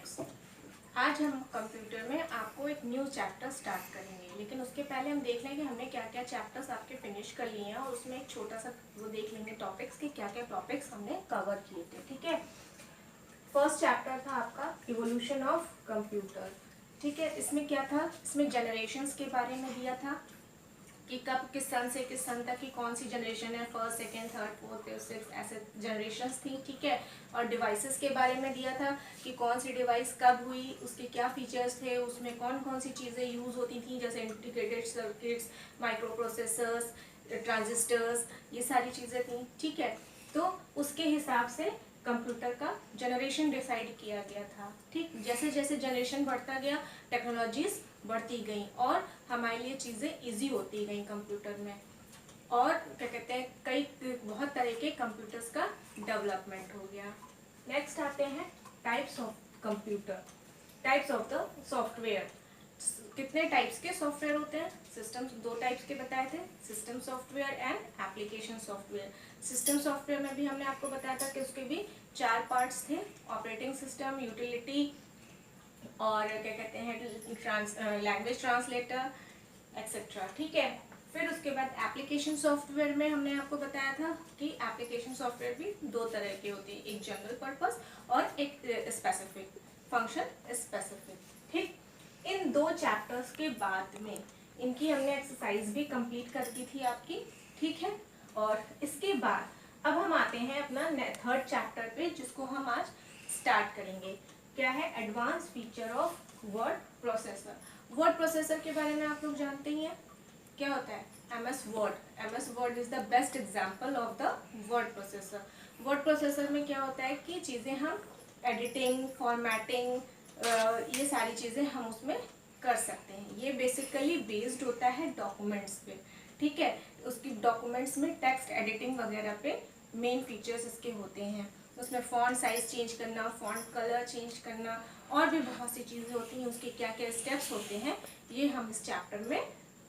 Students, आज हम computer में आपको एक न्यू चैप्टर स्टार्ट करेंगे, लेकिन उसके पहले हम देख लें कि हमने क्या क्या चैप्टर्स आपके फिनिश कर लिए हैं और उसमें एक छोटा सा वो देख लेंगे टॉपिक्स कि क्या क्या टॉपिक्स हमने कवर किए थे। ठीक है, फर्स्ट चैप्टर था आपका इवोल्यूशन ऑफ कंप्यूटर। ठीक है, इसमें क्या था, इसमें जनरेशन्स के बारे में दिया था कि कब किस सन से किस सन तक की कौन सी जनरेशन है, first second third fourth fifth six ऐसे जनरेशन्स थी। ठीक है, और डिवाइसेस के बारे में दिया था कि कौन सी डिवाइस कब हुई, उसके क्या फीचर्स थे, उसमें कौन कौन सी चीज़ें यूज़ होती थी, जैसे integrated circuits, micro processors, transistors, ये सारी चीज़ें थी। ठीक है, तो उसके हिसाब से कंप्यूटर का जनरेशन डिसाइड किया गया था। ठीक, जैसे जैसे जनरेशन बढ़ता गया टेक्नोलॉजीज बढ़ती गई और हमारे लिए चीज़ें इजी होती गई कंप्यूटर में, और क्या कहते हैं कई बहुत तरह के कंप्यूटर्स का डेवलपमेंट हो गया। नेक्स्ट आते हैं types of computer, types of the software. कितने टाइप्स के सॉफ्टवेयर होते हैं, सिस्टम दो टाइप्स के बताए थे, system software and application software. System software में भी हमने आपको बताया था कि उसके भी 4 पार्ट्स थे, ऑपरेटिंग सिस्टम, यूटिलिटी और क्या कहते हैं लैंग्वेज ट्रांसलेटर एक्सेट्रा। ठीक है, फिर उसके बाद एप्लीकेशन सॉफ्टवेयर में हमने आपको बताया था कि एप्लीकेशन सॉफ्टवेयर भी 2 तरह के होते हैं, एक जनरल पर्पस और एक स्पेसिफिक फंक्शन स्पेसिफिक। ठीक, इन 2 चैप्टर्स के बाद में इनकी हमने एक्सरसाइज भी कंप्लीट कर दी थी आपकी। ठीक है, और इसके बाद अब हम आते हैं अपना थर्ड चैप्टर पे, जिसको हम आज स्टार्ट करेंगे। क्या है, advance feature of word processor. Word processor के बारे में आप लोग जानते ही हैं, क्या होता है, MS word. MS word is the best example of the word processor. Word processor में क्या होता है कि चीज़ें हम एडिटिंग, फॉर्मेटिंग, ये सारी चीज़ें हम उसमें कर सकते हैं। ये बेसिकली बेस्ड होता है डॉक्यूमेंट्स पे। ठीक है, उसकी डॉक्यूमेंट्स में टेक्स्ट एडिटिंग वगैरह पे मेन फीचर्स इसके होते हैं। उसमें फॉन्ट साइज चेंज करना, फॉन्ट कलर चेंज करना और भी बहुत सी चीज़ें होती हैं, उसके क्या क्या स्टेप्स होते हैं ये हम इस चैप्टर में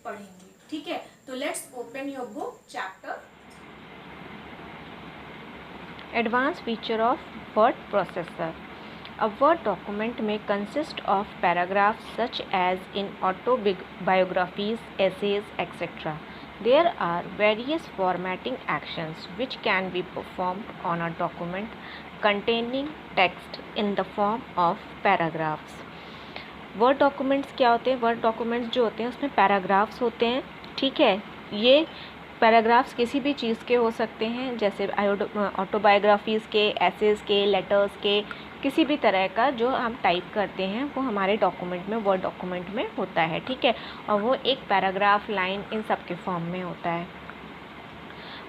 पढ़ेंगे। ठीक है, तो let's open your book chapter Advanced feature of word processor. A Word document may consist of paragraphs such as in autobiographies, essays, etc. There are various formatting actions which can be performed on a document containing text in the form of paragraphs. Word documents क्या होते हैं, word documents जो होते हैं उसमें paragraphs होते हैं। ठीक है, ये पैराग्राफ्स किसी भी चीज़ के हो सकते हैं, जैसे ऑटोबायोग्राफीज़ के, एसेज के, लेटर्स के, किसी भी तरह का जो हम टाइप करते हैं वो हमारे डॉक्यूमेंट में, वर्ड डॉक्यूमेंट में होता है। ठीक है, और वो एक पैराग्राफ, लाइन, इन सब के फॉर्म में होता है,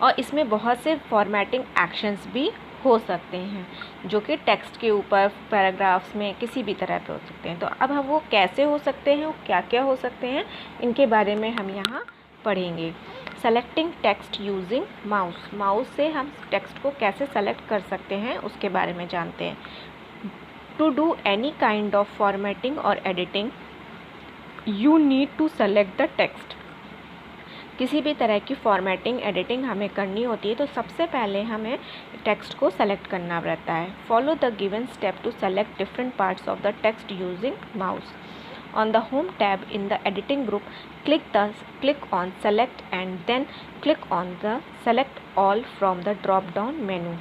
और इसमें बहुत से फॉर्मेटिंग एक्शंस भी हो सकते हैं जो कि टेक्स्ट के ऊपर, पैराग्राफ्स में किसी भी तरह पे हो सकते हैं। तो अब हम वो कैसे हो सकते हैं, क्या क्या हो सकते हैं, इनके बारे में हम यहाँ पढ़ेंगे। Selecting text using mouse. Mouse से हम टेक्स्ट को कैसे सेलेक्ट कर सकते हैं उसके बारे में जानते हैं। To do any kind of formatting और editing you need to select the text. किसी भी तरह की फॉर्मेटिंग, एडिटिंग हमें करनी होती है तो सबसे पहले हमें टेक्स्ट को सेलेक्ट करना रहता है। Follow the given step to select different parts of the text using mouse. On the home tab in the editing group, click on select and then click on the select all from the drop down menu.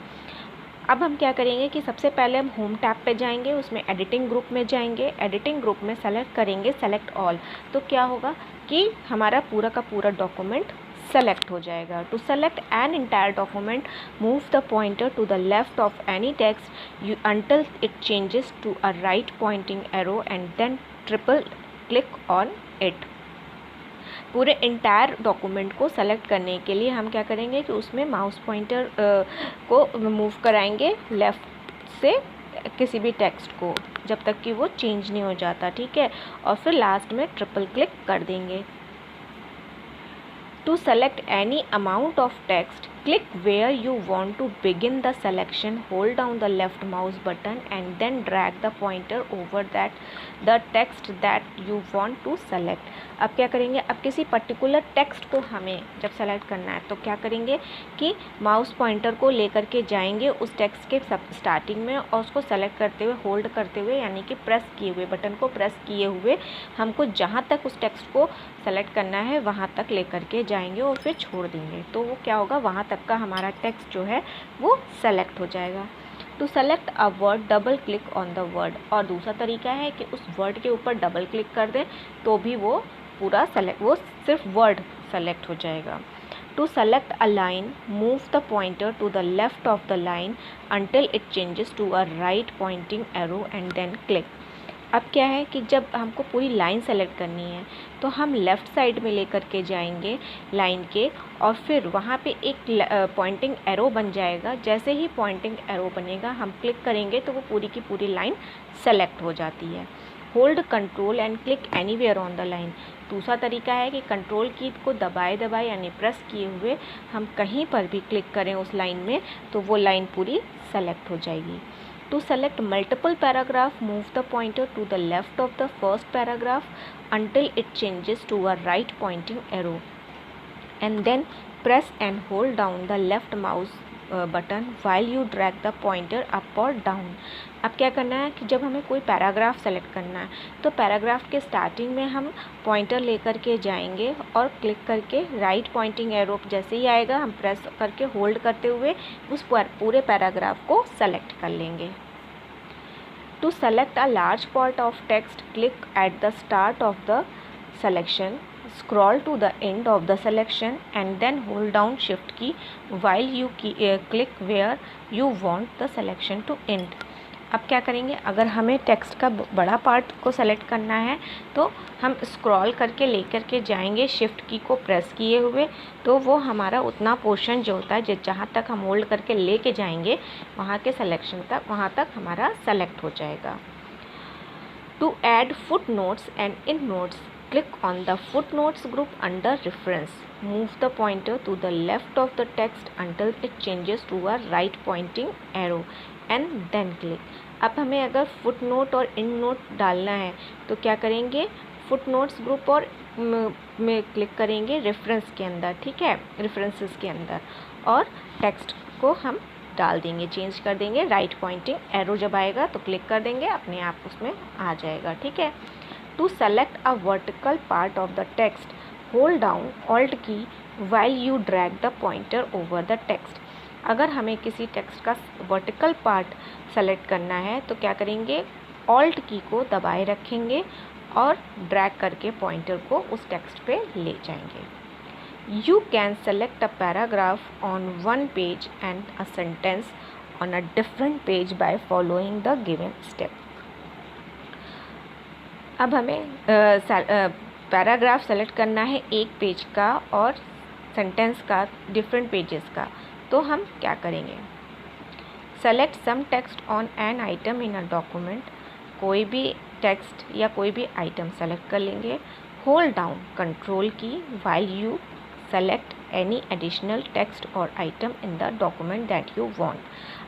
अब हम क्या करेंगे कि सबसे पहले हम home tab पे जाएंगे, उसमें एडिटिंग ग्रुप में जाएंगे, एडिटिंग ग्रुप में सेलेक्ट करेंगे सेलेक्ट ऑल। तो क्या होगा कि हमारा पूरा का पूरा डॉक्यूमेंट सेलेक्ट हो जाएगा। To select an entire document, move the pointer to the left of any text until it changes to a right pointing arrow and then triple click on it. पूरे इंटायर डॉक्यूमेंट को select करने के लिए हम क्या करेंगे कि उसमें माउस पॉइंटर को मूव कराएंगे लेफ़्ट से किसी भी टेक्स्ट को, जब तक कि वो चेंज नहीं हो जाता। ठीक है, और फिर लास्ट में ट्रिपल क्लिक कर देंगे। To select any amount of text click where you want to begin the selection, hold down the left mouse button and then drag the pointer over the text that you want to select. अब क्या करेंगे, अब किसी particular text को हमें जब select करना है तो क्या करेंगे कि माउस पॉइंटर को लेकर के जाएंगे उस टेक्स्ट के स्टार्टिंग में और उसको सेलेक्ट करते हुए, होल्ड करते हुए, यानी कि प्रेस किए हुए, बटन को प्रेस किए हुए हमको जहाँ तक उस टेक्स्ट को सेलेक्ट करना है वहाँ तक लेकर के जाएंगे और फिर छोड़ देंगे। तो वो क्या होगा, वहाँ तक का हमारा टेक्स्ट जो है वो सेलेक्ट हो जाएगा। To select a word, double click on the word. और दूसरा तरीका है कि उस वर्ड के ऊपर डबल क्लिक कर दें तो भी वो पूरा वो सिर्फ वर्ड सेलेक्ट हो जाएगा। To select a line, move the pointer to the left of the line until it changes to a right pointing arrow and then click। अब क्या है कि जब हमको पूरी लाइन सेलेक्ट करनी है तो हम लेफ़्ट साइड में लेकर के जाएंगे लाइन के और फिर वहाँ पे एक पॉइंटिंग एरो बन जाएगा। जैसे ही पॉइंटिंग एरो बनेगा हम क्लिक करेंगे तो वो पूरी की पूरी लाइन सेलेक्ट हो जाती है। Hold control and click anywhere on the line. दूसरा तरीका है कि कंट्रोल की को दबाए यानी प्रेस किए हुए हम कहीं पर भी क्लिक करें उस लाइन में तो वो लाइन पूरी सेलेक्ट हो जाएगी। To select multiple paragraph, move the pointer to the left of the first paragraph until it changes to a right pointing arrow and then press and hold down the left mouse button while you drag the pointer up or down। अब क्या करना है कि जब हमें कोई paragraph select करना है तो पैराग्राफ के स्टार्टिंग में हम पॉइंटर लेकर के जाएंगे और क्लिक करके राइट पॉइंटिंग एरो जैसे ही आएगा हम प्रेस करके होल्ड करते हुए उस पूरे पैराग्राफ को सेलेक्ट कर लेंगे। To select a large part of text, click at the start of the selection, scroll to the end of the selection and then hold down shift key while you click where you want the selection to end। अब क्या करेंगे, अगर हमें text का बड़ा part को select करना है तो हम स्क्रॉल करके लेकर के जाएंगे शिफ्ट की को प्रेस किए हुए तो वो हमारा उतना पोर्शन जो होता है जहाँ तक हम होल्ड करके लेके जाएंगे वहाँ के सिलेक्शन तक, वहाँ तक हमारा सेलेक्ट हो जाएगा। To add footnotes and endnotes, click on the footnotes group under reference, move the pointer to the left of the text until it changes to a right pointing arrow and then click. अब हमें अगर foot note और in note डालना है तो क्या करेंगे, foot notes group और में क्लिक करेंगे रेफरेंस के अंदर, ठीक है, रेफरेंसेस के अंदर, और टेक्स्ट को हम डाल देंगे, चेंज कर देंगे। राइट पॉइंटिंग एरो जब आएगा तो क्लिक कर देंगे, अपने आप उसमें आ जाएगा, ठीक है। To select a vertical part of the text, hold down alt key while you drag the pointer over the text. अगर हमें किसी टेक्स्ट का वर्टिकल पार्ट सेलेक्ट करना है तो क्या करेंगे, ऑल्ट की को दबाए रखेंगे और ड्रैग करके पॉइंटर को उस टेक्स्ट पे ले जाएंगे। You can select a paragraph on one page and a sentence on a different page by following the given step. अब हमें पैराग्राफ सेलेक्ट करना है एक पेज का और सेंटेंस का डिफरेंट पेजेस का, तो हम क्या करेंगे, select some text on an item in a document, कोई भी टेक्स्ट या कोई भी आइटम सेलेक्ट कर लेंगे। Hold down control key while you select any additional text और item in the document that you want.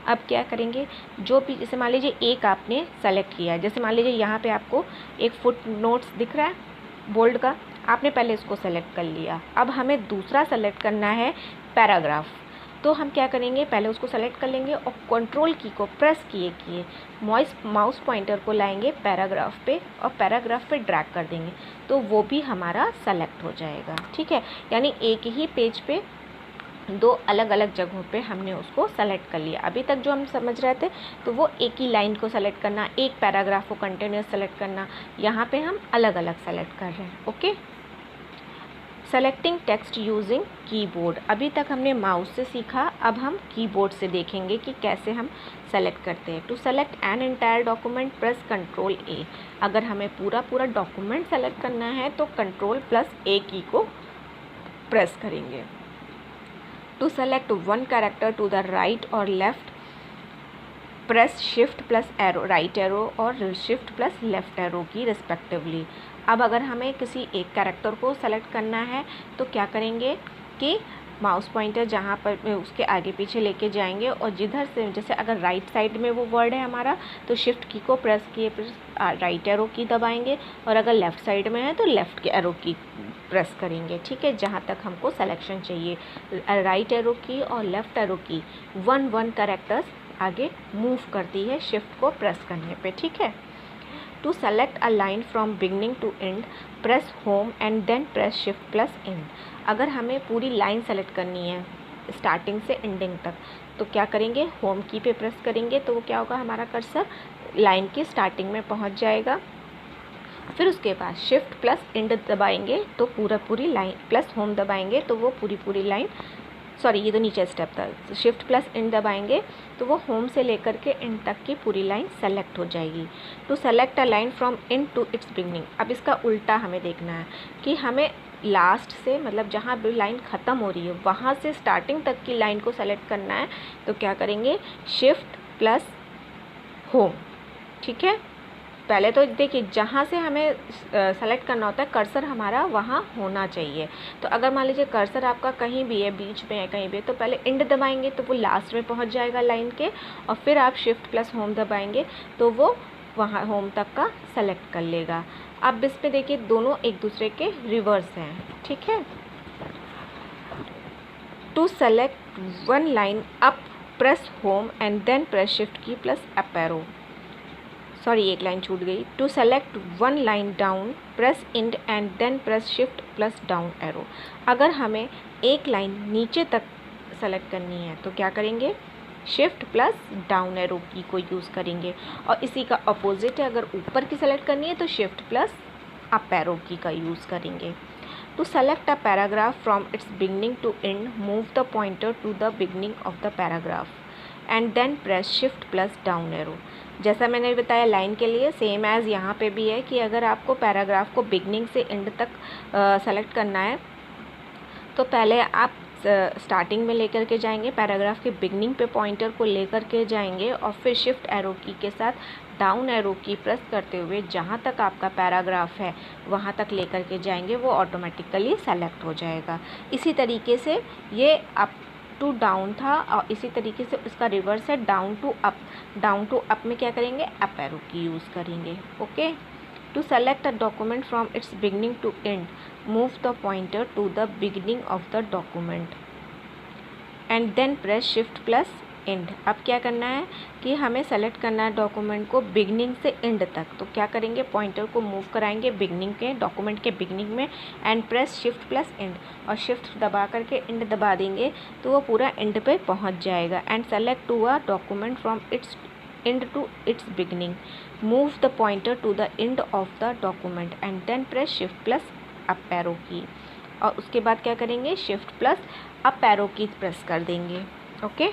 अब क्या करेंगे, जो भी, जैसे मान लीजिए एक आपने सेलेक्ट किया है, जैसे मान लीजिए यहाँ पे आपको एक फुट नोट्स दिख रहा है बोल्ड का, आपने पहले इसको सेलेक्ट कर लिया। अब हमें दूसरा सेलेक्ट करना है पैराग्राफ, तो हम क्या करेंगे, पहले उसको सेलेक्ट कर लेंगे और कंट्रोल की को प्रेस किए माउस पॉइंटर को लाएंगे पैराग्राफ पे और पैराग्राफ पे ड्रैग कर देंगे तो वो भी हमारा सेलेक्ट हो जाएगा, ठीक है। यानी एक ही पेज पे दो अलग अलग जगहों पे हमने उसको सेलेक्ट कर लिया। अभी तक जो हम समझ रहे थे तो वो एक ही लाइन को सेलेक्ट करना, एक पैराग्राफ को कंटिन्यूस सेलेक्ट करना, यहाँ पे हम अलग अलग सेलेक्ट कर रहे हैं, okay. Selecting text using keyboard, अभी तक हमने माउस से सीखा, अब हम कीबोर्ड से देखेंगे कि कैसे हम सेलेक्ट करते हैं। To select an entire document press control A, अगर हमें पूरा डॉक्यूमेंट सेलेक्ट करना है तो कंट्रोल प्लस ए की को प्रेस करेंगे। To select one character to the right और left, press shift plus arrow, right arrow और shift plus left arrow key respectively. अब अगर हमें किसी एक कैरेक्टर को सेलेक्ट करना है तो क्या करेंगे कि माउस पॉइंटर जहाँ पर उसके आगे पीछे लेके जाएंगे और जिधर से, जैसे अगर राइट साइड में वो वर्ड है हमारा तो शिफ्ट की को प्रेस किए राइट एरो की दबाएंगे, और अगर लेफ़्ट साइड में है तो लेफ़्ट के एरो की प्रेस करेंगे। ठीक है, जहाँ तक हमको सेलेक्शन चाहिए। राइट एरो की और लेफ़्ट एरो की 1-1 कैरेक्टर्स आगे मूव करती है शिफ्ट को प्रेस करने पे। ठीक है, to select a line from beginning to end press home and then press shift plus end. अगर हमें पूरी लाइन सेलेक्ट करनी है स्टार्टिंग से एंडिंग तक तो क्या करेंगे, होम की पे प्रेस करेंगे तो वो क्या होगा, हमारा कर्सर लाइन की स्टार्टिंग में पहुंच जाएगा। फिर उसके बाद शिफ्ट प्लस एंड दबाएंगे तो पूरी लाइन, प्लस होम दबाएंगे तो वो पूरी लाइन, सॉरी ये तो नीचे स्टेप था, शिफ्ट प्लस एंड दबाएंगे तो वो होम से लेकर के एंड तक की पूरी लाइन सेलेक्ट हो जाएगी। To select a line from end to its beginning, अब इसका उल्टा हमें देखना है कि हमें लास्ट से, मतलब जहाँ भी लाइन ख़त्म हो रही है वहाँ से स्टार्टिंग तक की लाइन को सेलेक्ट करना है तो क्या करेंगे, शिफ्ट प्लस होम। ठीक है, पहले तो देखिए जहाँ से हमें सेलेक्ट करना होता है कर्सर हमारा वहाँ होना चाहिए। तो अगर मान लीजिए कर्सर आपका कहीं भी है, बीच में है, कहीं भी है, तो पहले एंड दबाएंगे तो वो लास्ट में पहुँच जाएगा लाइन के, और फिर आप शिफ्ट प्लस होम दबाएंगे तो वो वहाँ होम तक का सेलेक्ट कर लेगा। अब इस पे देखिए दोनों एक दूसरे के रिवर्स हैं। ठीक है, to select one line up press home and then press shift key plus up arrow, sorry एक लाइन छूट गई। To select one line down press end and then press shift plus down arrow. अगर हमें एक लाइन नीचे तक select करनी है तो क्या करेंगे, शिफ्ट प्लस डाउन एरो की को यूज़ करेंगे, और इसी का अपोजिट है, अगर ऊपर की सेलेक्ट करनी है तो शिफ्ट प्लस अप एरो की का यूज़ करेंगे। To select a paragraph from its beginning to end move the pointer to the beginning of the paragraph and then press shift plus down arrow. जैसा मैंने बताया line के लिए same as यहाँ पे भी है कि अगर आपको पैराग्राफ को बिगनिंग से एंड तक सेलेक्ट करना है तो पहले आप स्टार्टिंग में लेकर के जाएंगे, पैराग्राफ के बिगनिंग पे पॉइंटर को लेकर के जाएंगे और फिर शिफ्ट एरो की के साथ डाउन एरो की प्रेस करते हुए जहाँ तक आपका पैराग्राफ है वहाँ तक लेकर के जाएंगे, वो ऑटोमेटिकली सेलेक्ट हो जाएगा। इसी तरीके से ये अप टू डाउन था और इसी तरीके से उसका रिवर्स है down to up. Down to up में क्या करेंगे, अप एरो की यूज़ करेंगे। Okay, to select a document from its beginning to end move the pointer to the beginning of the document and then press shift plus end. अब क्या करना है कि हमें सेलेक्ट करना है डॉक्यूमेंट को बिगनिंग से एंड तक, तो क्या करेंगे, पॉइंटर को मूव कराएंगे बिगनिंग के, डॉक्यूमेंट के बिगनिंग में and press shift plus and, और शिफ्ट दबा करके एंड दबा देंगे तो वो पूरा एंड पे पहुंच जाएगा। And select to a document from its end to its beginning move the pointer to the end of the document and then press shift plus up arrow key, और उसके बाद क्या करेंगे, shift plus up arrow key press कर देंगे। Okay,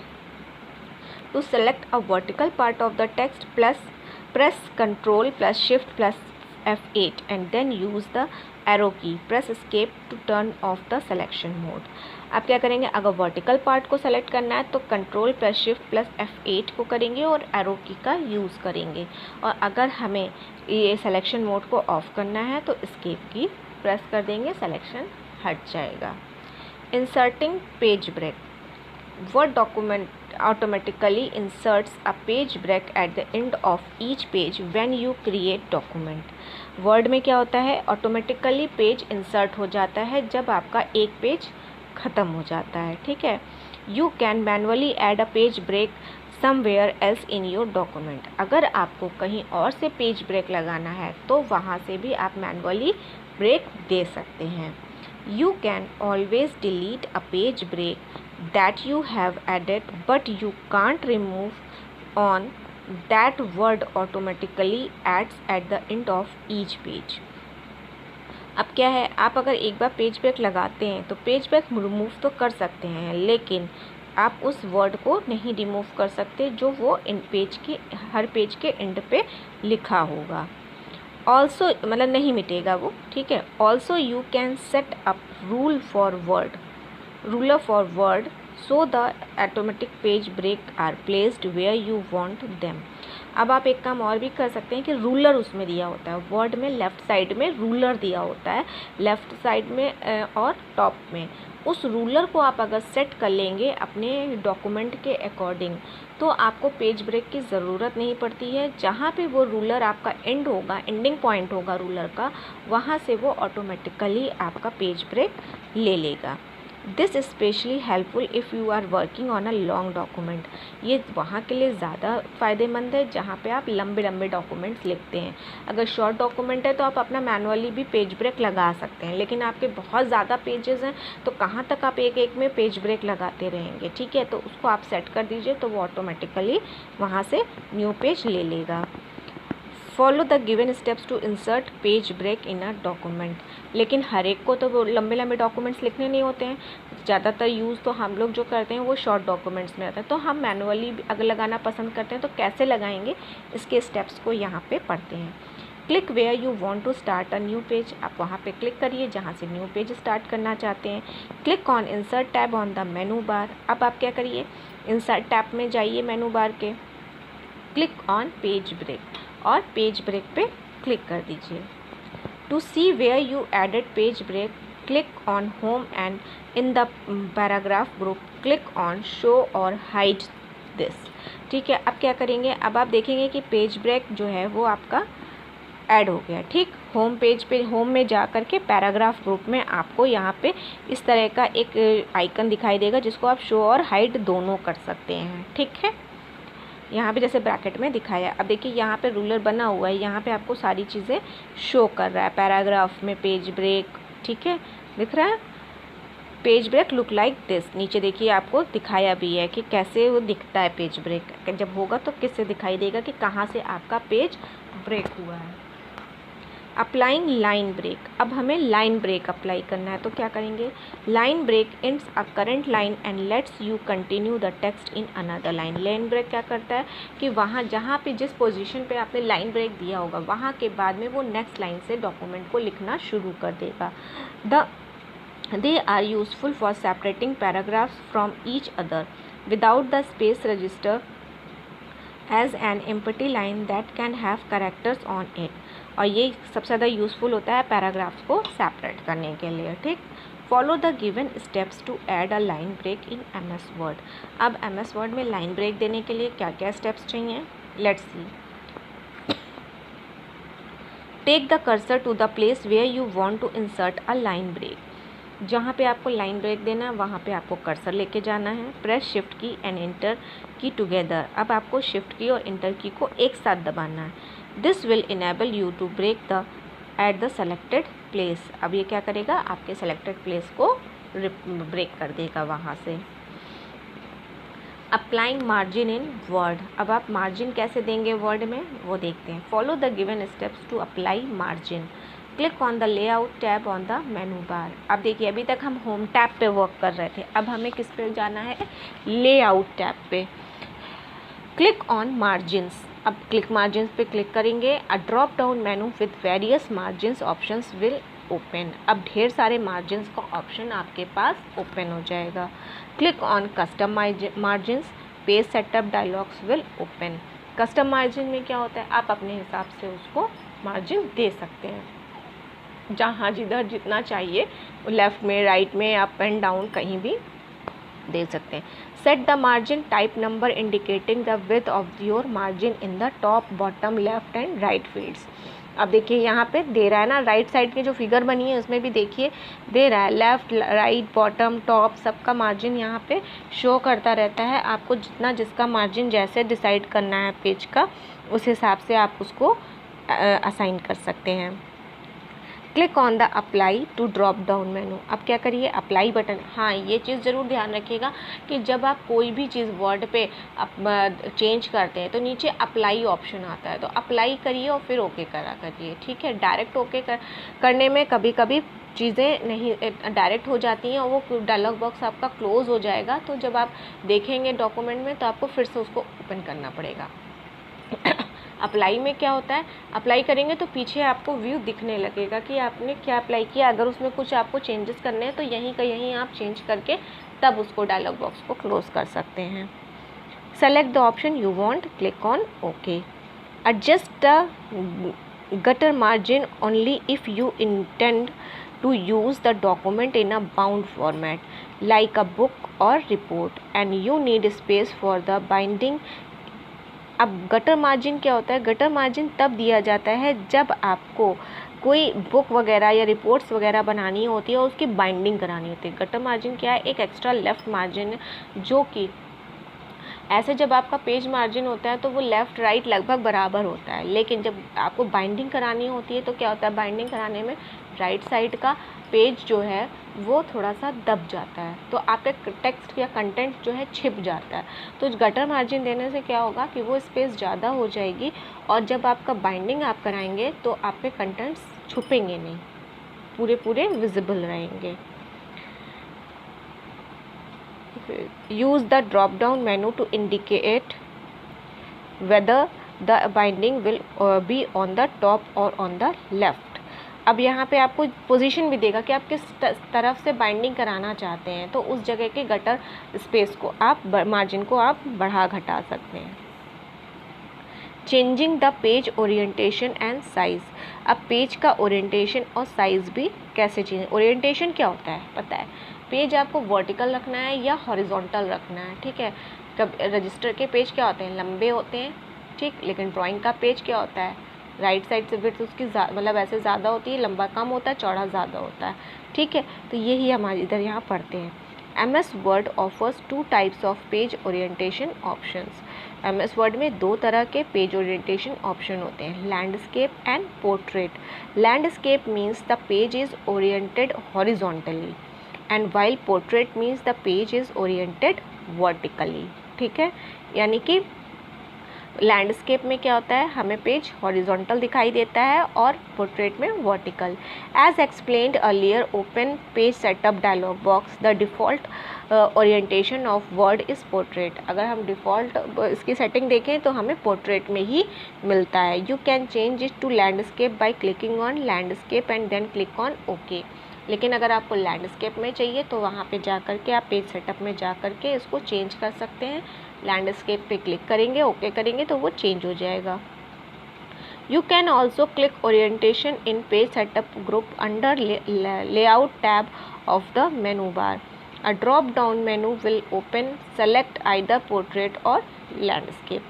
to select a vertical part of the text press Ctrl plus Shift plus F8 and then use the arrow key, press escape to turn off the selection mode। आप क्या करेंगे, अगर vertical part को select करना है तो control plus shift plus F8 को करेंगे और एरो की का यूज़ करेंगे, और अगर हमें ये सिलेक्शन मोड को ऑफ करना है तो एस्केप की प्रेस कर देंगे, सिलेक्शन हट जाएगा। Inserting page break, word document automatically inserts a page break at the end of each page when you create document। Word में क्या होता है, ऑटोमेटिकली पेज इंसर्ट हो जाता है जब आपका एक पेज ख़त्म हो जाता है। ठीक है, you can manually add a page break somewhere else in your document. अगर आपको कहीं और से पेज ब्रेक लगाना है तो वहाँ से भी आप मैनुअली ब्रेक दे सकते हैं। You can always delete a page break that you have added but you can't remove on that word automatically adds at the end of each page। अब क्या है, आप अगर एक बार पेज ब्रेक लगाते हैं तो पेज ब्रेक रिमूव तो कर सकते हैं, लेकिन आप उस वर्ड को नहीं रिमूव कर सकते जो वो इन पेज के हर पेज के एंड पे लिखा होगा। ऑल्सो मतलब नहीं मिटेगा वो। ठीक है, also you can set up ruler for word so the automatic page break are placed where you want them। अब आप एक काम और भी कर सकते हैं कि रूलर उसमें दिया होता है, वर्ड में लेफ़्ट साइड में रूलर दिया होता है, लेफ़्ट साइड में और टॉप में उस रूलर को आप अगर सेट कर लेंगे अपने डॉक्यूमेंट के अकॉर्डिंग तो आपको पेज ब्रेक की ज़रूरत नहीं पड़ती है। जहाँ पे वो रूलर आपका एंड होगा, एंडिंग पॉइंट होगा रूलर का, वहाँ से वो ऑटोमेटिकली आपका पेज ब्रेक ले लेगा। This specially helpful if you are working on a long document. ये वहाँ के लिए ज़्यादा फ़ायदेमंद है जहाँ पे आप लंबे लंबे डॉक्यूमेंट्स लिखते हैं। अगर शॉर्ट डॉक्यूमेंट है तो आप अपना मैनुअली भी पेज ब्रेक लगा सकते हैं, लेकिन आपके बहुत ज़्यादा पेजेस हैं तो कहाँ तक आप एक एक में पेज ब्रेक लगाते रहेंगे। ठीक है, तो उसको आप सेट कर दीजिए तो वो ऑटोमेटिकली वहाँ से न्यू पेज ले लेगा। Follow the given steps to insert page break in a document. लेकिन हर एक को तो वो लंबे लंबे डॉक्यूमेंट्स लिखने नहीं होते हैं। ज़्यादातर यूज़ तो हम लोग जो करते हैं वो शॉर्ट डॉक्यूमेंट्स में आता है, तो हम मैनुअली अगर लगाना पसंद करते हैं तो कैसे लगाएंगे इसके स्टेप्स को यहाँ पे पढ़ते हैं। Click where you want to start a new page. आप वहाँ पे क्लिक करिए जहाँ से न्यू पेज स्टार्ट करना चाहते हैं। Click on insert tab on the menu bar. अब आप क्या करिए, इंसर्ट टैब में जाइए मेनू बार के, क्लिक ऑन पेज ब्रेक और पेज ब्रेक पे क्लिक कर दीजिए। To see where you added page break, click on home and in the paragraph group click on show और हाइड दिस। ठीक है, अब क्या करेंगे, अब आप देखेंगे कि पेज ब्रेक जो है वो आपका ऐड हो गया। ठीक, होम पेज पे, होम में जा कर के पैराग्राफ ग्रुप में आपको यहाँ पे इस तरह का एक आइकन दिखाई देगा जिसको आप शो और हाइड दोनों कर सकते हैं। ठीक है, यहाँ पे जैसे ब्रैकेट में दिखाया। अब देखिए यहाँ पे रूलर बना हुआ है, यहाँ पे आपको सारी चीज़ें शो कर रहा है। पैराग्राफ में पेज ब्रेक, ठीक है, दिख रहा है page break look like this. नीचे देखिए आपको दिखाया भी है कि कैसे वो दिखता है पेज ब्रेक। जब होगा तो किससे दिखाई देगा कि कहाँ से आपका पेज ब्रेक हुआ है। Applying line break. अब हमें लाइन ब्रेक अप्लाई करना है तो क्या करेंगे, line break ends a current line and lets you continue the text in another line. Line break क्या करता है कि वहाँ जहाँ पे जिस पोजीशन पे आपने लाइन ब्रेक दिया होगा वहाँ के बाद में वो नेक्स्ट लाइन से डॉक्यूमेंट को लिखना शुरू कर देगा। They are useful for separating paragraphs from each other without the space register as an empty line that can have characters on it. और ये सबसे ज़्यादा यूज़फुल होता है पैराग्राफ्स को सेपरेट करने के लिए। ठीक, follow the given steps to add a line break in MS word. अब MS वर्ड में लाइन ब्रेक देने के लिए क्या क्या स्टेप्स चाहिए, let's see. Take the cursor to the place where you want to insert a line break. जहाँ पे आपको लाइन ब्रेक देना है वहाँ पे आपको कर्सर लेके जाना है। प्रेस शिफ्ट की एंड एंटर की टुगेदर। अब आपको शिफ्ट की और एंटर की को एक साथ दबाना है। This will enable you to break the at the selected place. अब ये क्या करेगा, आपके सेलेक्टेड प्लेस को ब्रेक कर देगा वहाँ से। Applying margin in word. अब आप मार्जिन कैसे देंगे वर्ड में वो देखते हैं। Follow the given steps to apply margin. Click on the layout tab on the menu bar. अब देखिए अभी तक हम होम टैब पे वर्क कर रहे थे, अब हमें किस पे जाना है, लेआउट टैब पे। Click on margins. अब क्लिक मार्जिन्स पे क्लिक करेंगे। अ drop down menu with various margins options will open. अब ढेर सारे मार्जिन्स का ऑप्शन आपके पास ओपन हो जाएगा। Click on custom margins, page setup dialogues will open. Custom margin में क्या होता है, आप अपने हिसाब से उसको मार्जिन दे सकते हैं, जहाँ जिधर जितना चाहिए, लेफ़्ट में, राइट में, अप एंड डाउन कहीं भी दे सकते हैं। Set the margin type number indicating the width of your margin in the top, bottom, left and right fields. अब देखिए यहाँ पे दे रहा है ना, राइट साइड की जो फिगर बनी है उसमें भी देखिए दे रहा है, लेफ़्ट, राइट, बॉटम, टॉप सबका मार्जिन यहाँ पे शो करता रहता है। आपको जितना जिसका मार्जिन जैसे डिसाइड करना है पेज का, उस हिसाब से आप उसको असाइन कर सकते हैं। Click on the apply to drop down menu. अब क्या करिए, अप्लाई बटन। हाँ, ये चीज़ ज़रूर ध्यान रखिएगा कि जब आप कोई भी चीज़ वर्ड पे चेंज करते हैं तो नीचे अप्लाई ऑप्शन आता है, तो अप्लाई करिए और फिर ओके करा करिए। ठीक है, डायरेक्ट ओके करने में कभी कभी चीज़ें नहीं डायरेक्ट हो जाती हैं और वो डायलॉग बॉक्स आपका क्लोज़ हो जाएगा, तो जब आप देखेंगे डॉक्यूमेंट में तो आपको फिर से उसको ओपन करना पड़ेगा। अप्लाई में क्या होता है, अप्लाई करेंगे तो पीछे आपको व्यू दिखने लगेगा कि आपने क्या अप्लाई किया। अगर उसमें कुछ आपको चेंजेस करने हैं तो यहीं का यहीं आप चेंज करके तब उसको डायलॉग बॉक्स को क्लोज कर सकते हैं। Select the option you want, click on okay. Adjust the gutter margin only if you intend to use the document in a bound format like a book or report and you need space for the binding. अब gutter margin क्या होता है? Gutter margin तब दिया जाता है जब आपको कोई बुक वगैरह या रिपोर्ट्स वगैरह बनानी होती है और उसकी बाइंडिंग करानी होती है। गटर मार्जिन क्या है? एक एक्स्ट्रा लेफ़्ट मार्जिन है जो कि ऐसे जब आपका पेज मार्जिन होता है तो वो लेफ़्ट राइट लगभग बराबर होता है, लेकिन जब आपको बाइंडिंग करानी होती है तो क्या होता है? बाइंडिंग कराने में राइट साइड का पेज जो है वो थोड़ा सा दब जाता है, तो आपके टेक्स्ट या कंटेंट जो है छिप जाता है। तो गटर मार्जिन देने से क्या होगा कि वो स्पेस ज़्यादा हो जाएगी और जब आपका बाइंडिंग आप कराएंगे तो आपके कंटेंट्स छुपेंगे नहीं, पूरे विजिबल रहेंगे। Use the drop down menu to indicate whether the binding will be on the top or on the left. अब यहाँ पे आपको पोजीशन भी देगा कि आप किस तरफ से बाइंडिंग कराना चाहते हैं, तो उस जगह के गटर स्पेस को आप मार्जिन को आप बढ़ा घटा सकते हैं। Changing the page orientation and size. अब पेज का ओरिएंटेशन और साइज़ भी कैसे चेंज? ओरिएंटेशन क्या होता है पता है? पेज आपको वर्टिकल रखना है या हॉरिजॉन्टल रखना है, ठीक है। कब रजिस्टर के पेज क्या होते हैं? लंबे होते हैं, ठीक, लेकिन ड्राइंग का पेज क्या होता है? राइट साइड से विड्थ उसकी मतलब ऐसे ज़्यादा होती है, लंबा कम होता है, चौड़ा ज़्यादा होता है, ठीक है। तो यही हमारे इधर यहाँ पढ़ते हैं। MS Word offers 2 types of page orientation options. MS Word में 2 तरह के पेज ओरिएंटेशन ऑप्शन होते हैं, landscape and portrait. Landscape means the page is oriented horizontally and while portrait means the page is oriented vertically, ठीक है। यानी कि landscape में क्या होता है? हमें पेज हॉरिजॉन्टल दिखाई देता है और पोर्ट्रेट में vertical. As explained earlier, open page setup dialog box, the default orientation of Word is portrait. अगर हम डिफ़ॉल्ट इसकी सेटिंग देखें तो हमें पोर्ट्रेट में ही मिलता है। You can change it to landscape by clicking on landscape and then click on okay. लेकिन अगर आपको लैंडस्केप में चाहिए तो वहाँ पे जा कर के आप पेज सेटअप में जा कर के इसको चेंज कर सकते हैं। लैंडस्केप पे क्लिक करेंगे, ओके करेंगे तो वो चेंज हो जाएगा। You can also click orientation in page setup group under layout tab of the menu bar. A drop down menu will open, select either portrait or landscape.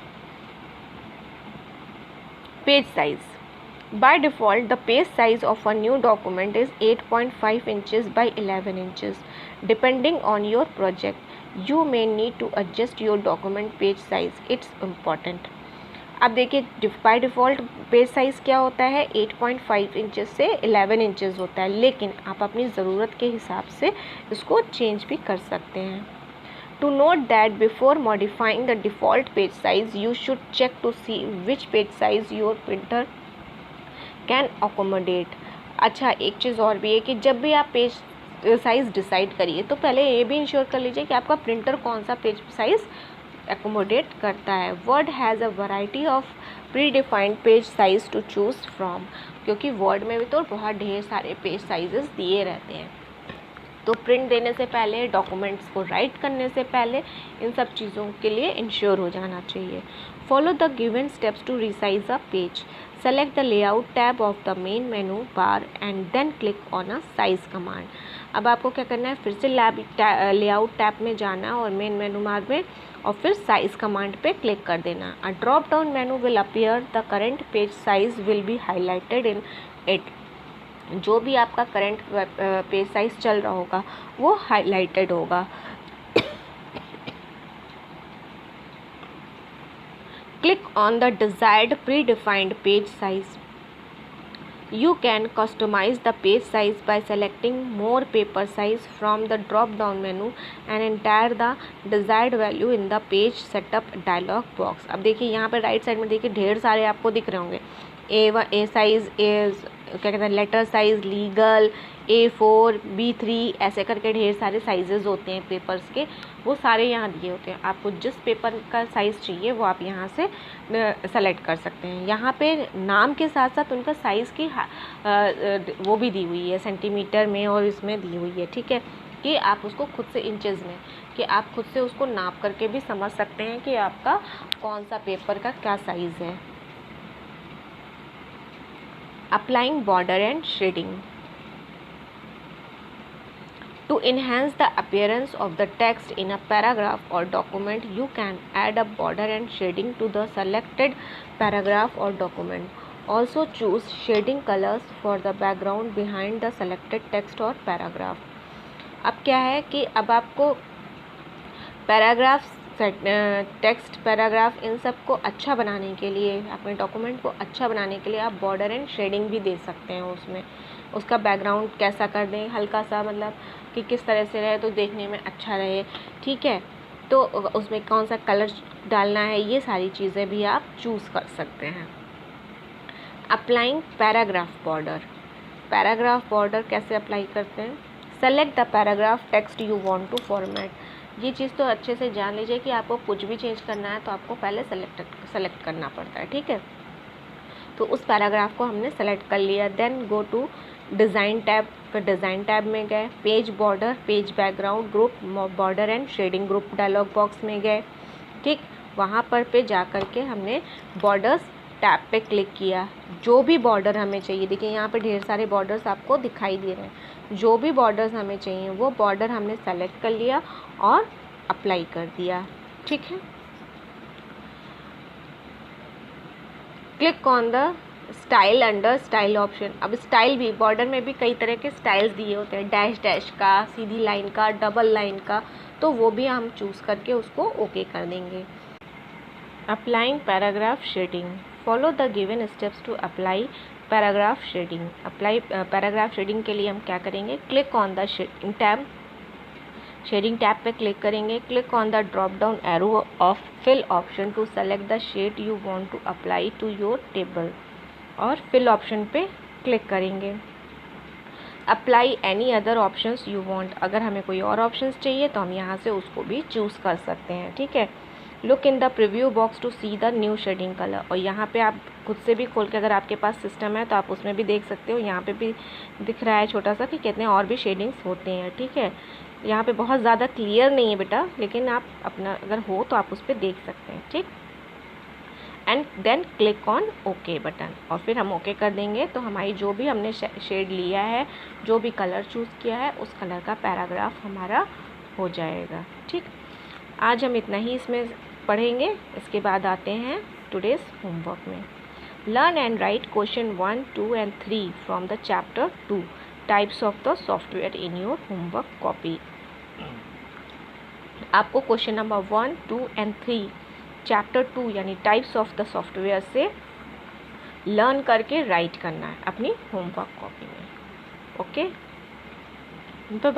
Page size. By default, the page size of a new document is 8.5 inches by 11 inches. Depending on your project, you may need to adjust your document page size. It's important. अब देखिए by default page size क्या होता है? 8.5 inches से 11 inches होता है, लेकिन आप अपनी ज़रूरत के हिसाब से इसको चेंज भी कर सकते हैं। To note that before modifying the default page size, you should check to see which page size your printer can accommodate. अच्छा, एक चीज़ और भी है कि जब भी आप पेज साइज़ डिसाइड करिए तो पहले ये भी इंश्योर कर लीजिए कि आपका प्रिंटर कौन सा पेज साइज़ अकोमोडेट करता है। Word has a variety of predefined page size to choose from, क्योंकि वर्ड में भी तो बहुत ढेर सारे पेज साइजेस दिए रहते हैं। तो प्रिंट देने से पहले, डॉक्यूमेंट्स को राइट करने से पहले इन सब चीज़ों के लिए इंश्योर हो जाना चाहिए। Follow the given steps to resize a page. Select the layout tab of the main menu bar and then click on a size command. अब आपको क्या करना है? फिर से लेआउट टैब में जाना और मेन मेनू बार में और फिर साइज़ कमांड पे क्लिक कर देना। अ drop down menu will appear, the current page size will be highlighted in it. जो भी आपका करंट पेज साइज़ चल रहा होगा वो हाईलाइटेड होगा। Click on the desired predefined page size. You can customize the page size by selecting more paper size from the drop down menu and enter the desired value in the page setup dialog box. अब देखिए यहाँ पे right side में देखिए ढेर सारे आपको दिख रहे होंगे। A साइज़, क्या कहते हैं, letter size, legal, A4, B3 ऐसे करके ढेर सारे साइजेज़ होते हैं पेपर्स के, वो सारे यहाँ दिए होते हैं। आपको जिस पेपर का साइज़ चाहिए वो आप यहाँ से सेलेक्ट कर सकते हैं। यहाँ पे नाम के साथ साथ उनका साइज़ की वो भी दी हुई है, सेंटीमीटर में और इसमें दी हुई है, ठीक है, कि आप उसको खुद से इंचेस में, कि आप खुद से उसको नाप करके भी समझ सकते हैं कि आपका कौन सा पेपर का क्या साइज़ है। Applying border and shading. To enhance the appearance of the text in a paragraph or document, you can add a border and shading to the selected paragraph or document. Also choose shading colors for the background behind the selected text or paragraph. अब क्या है कि अब आपको paragraph, text, paragraph, इन सब को अच्छा बनाने के लिए, अपने डॉक्यूमेंट को अच्छा बनाने के लिए आप बॉर्डर एंड शेडिंग भी दे सकते हैं। उसमें उसका बैकग्राउंड कैसा कर दें, हल्का सा, मतलब कि किस तरह से रहे तो देखने में अच्छा रहे, ठीक है। तो उसमें कौन सा कलर डालना है, ये सारी चीज़ें भी आप चूज़ कर सकते हैं। Applying paragraph border. Paragraph border कैसे अप्लाई करते हैं? Select the paragraph text you want to format. ये चीज़ तो अच्छे से जान लीजिए कि आपको कुछ भी चेंज करना है तो आपको पहले सेलेक्ट करना पड़ता है, ठीक है। तो उस पैराग्राफ को हमने सेलेक्ट कर लिया। Then go to design tab. फिर डिज़ाइन टैब में गए, page border, page background, group border and shading group dialog box में गए, ठीक। वहाँ पर जा कर के हमने बॉर्डर्स टैब पे क्लिक किया। जो भी बॉर्डर हमें चाहिए, देखिए यहाँ पे ढेर सारे बॉर्डर्स आपको दिखाई दे रहे हैं। जो भी बॉर्डर्स हमें चाहिए वो बॉर्डर हमने सेलेक्ट कर लिया और अप्लाई कर दिया, ठीक है। Click on the style under style option. अब स्टाइल भी, बॉर्डर में भी कई तरह के स्टाइल्स दिए होते हैं, डैश डैश का, सीधी लाइन का, डबल लाइन का, तो वो भी हम चूज़ करके उसको ओके कर देंगे। Applying paragraph shading. Follow the given steps to apply paragraph shading. Apply paragraph shading के लिए हम क्या करेंगे? Click on the shading tab. Shading tab पे क्लिक करेंगे। Click on the drop down arrow of fill option to select the shade you want to apply to your table, और fill option पे click करेंगे। Apply any other options you want. अगर हमें कोई और options चाहिए तो हम यहाँ से उसको भी चूज़ कर सकते हैं, ठीक है। Look in the preview box to see the new shading colour. और यहाँ पे आप खुद से भी खोल के, अगर आपके पास सिस्टम है तो आप उसमें भी देख सकते हो। यहाँ पे भी दिख रहा है छोटा सा कि कितने और भी शेडिंग्स होते हैं, ठीक है। यहाँ पे बहुत ज़्यादा क्लियर नहीं है बेटा, लेकिन आप अपना अगर हो तो आप उस पर देख सकते हैं, ठीक। And then click on okay button, और फिर हम ओके कर देंगे तो हमारी जो भी हमने शेड लिया है, जो भी कलर चूज़ किया है, उस कलर का पैराग्राफ हमारा हो जाएगा, ठीक। आज हम इतना ही इसमें पढ़ेंगे। इसके बाद आते हैं टुडेज़ होमवर्क में। Learn and write question 1, 2 and 3 from the chapter 2 types of the software in your homework copy. आपको क्वेश्चन नंबर 1, 2 and 3 चैप्टर 2 यानी टाइप्स ऑफ द सॉफ्टवेयर से लर्न करके राइट करना है अपनी होमवर्क कॉपी में। Okay, bye bye.